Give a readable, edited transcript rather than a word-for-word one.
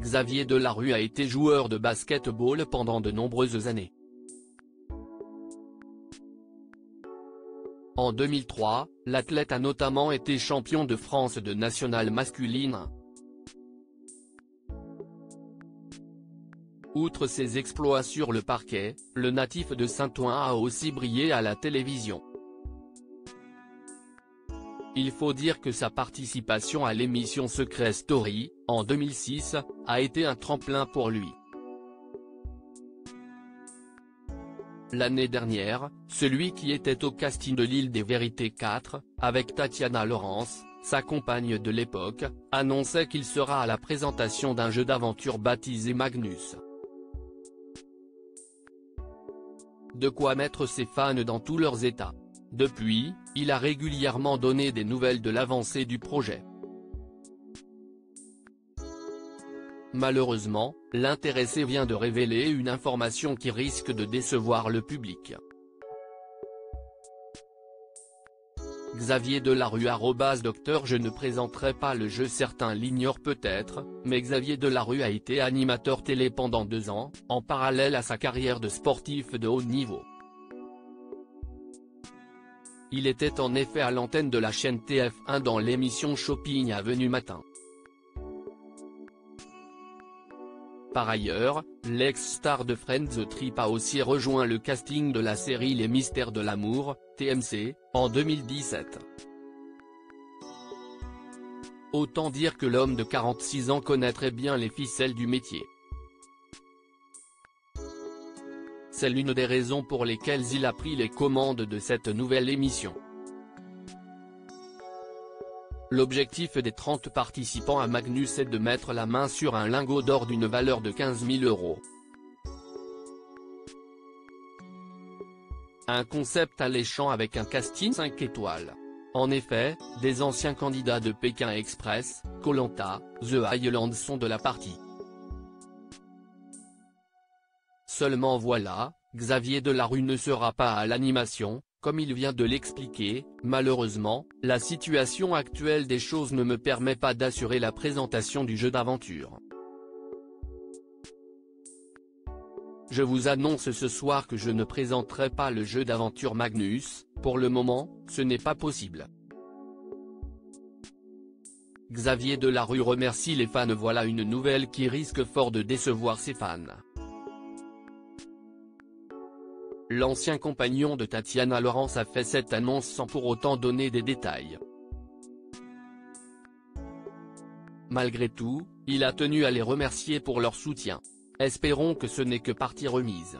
Xavier Delarue a été joueur de basket-ball pendant de nombreuses années. En 2003, l'athlète a notamment été champion de France de nationale masculine. Outre ses exploits sur le parquet, le natif de Saint-Ouen a aussi brillé à la télévision. Il faut dire que sa participation à l'émission Secret Story, en 2006, a été un tremplin pour lui. L'année dernière, celui qui était au casting de l'Île des Vérités 4, avec Tatiana Laurence, sa compagne de l'époque, annonçait qu'il sera à la présentation d'un jeu d'aventure baptisé Magnus. De quoi mettre ses fans dans tous leurs états. Depuis, il a régulièrement donné des nouvelles de l'avancée du projet. Malheureusement, l'intéressé vient de révéler une information qui risque de décevoir le public. Xavier Delarue @Docteur Je ne présenterai pas le jeu. Certains l'ignorent peut-être, mais Xavier Delarue a été animateur télé pendant 2 ans, en parallèle à sa carrière de sportif de haut niveau. Il était en effet à l'antenne de la chaîne TF1 dans l'émission Shopping Avenue Matin. Par ailleurs, l'ex-star de Friends Trip a aussi rejoint le casting de la série Les Mystères de l'amour, TMC, en 2017. Autant dire que l'homme de 46 ans connaît très bien les ficelles du métier. C'est l'une des raisons pour lesquelles il a pris les commandes de cette nouvelle émission. L'objectif des 30 participants à Magnus est de mettre la main sur un lingot d'or d'une valeur de 15 000 €. Un concept alléchant avec un casting 5 étoiles. En effet, des anciens candidats de Pékin Express, Koh-Lanta, The Island sont de la partie. Seulement voilà, Xavier Delarue ne sera pas à l'animation, comme il vient de l'expliquer. Malheureusement, la situation actuelle des choses ne me permet pas d'assurer la présentation du jeu d'aventure. Je vous annonce ce soir que je ne présenterai pas le jeu d'aventure Magnus, pour le moment, ce n'est pas possible. Xavier Delarue remercie les fans. Voilà une nouvelle qui risque fort de décevoir ses fans. L'ancien compagnon de Tatiana Laurence a fait cette annonce sans pour autant donner des détails. Malgré tout, il a tenu à les remercier pour leur soutien. Espérons que ce n'est que partie remise.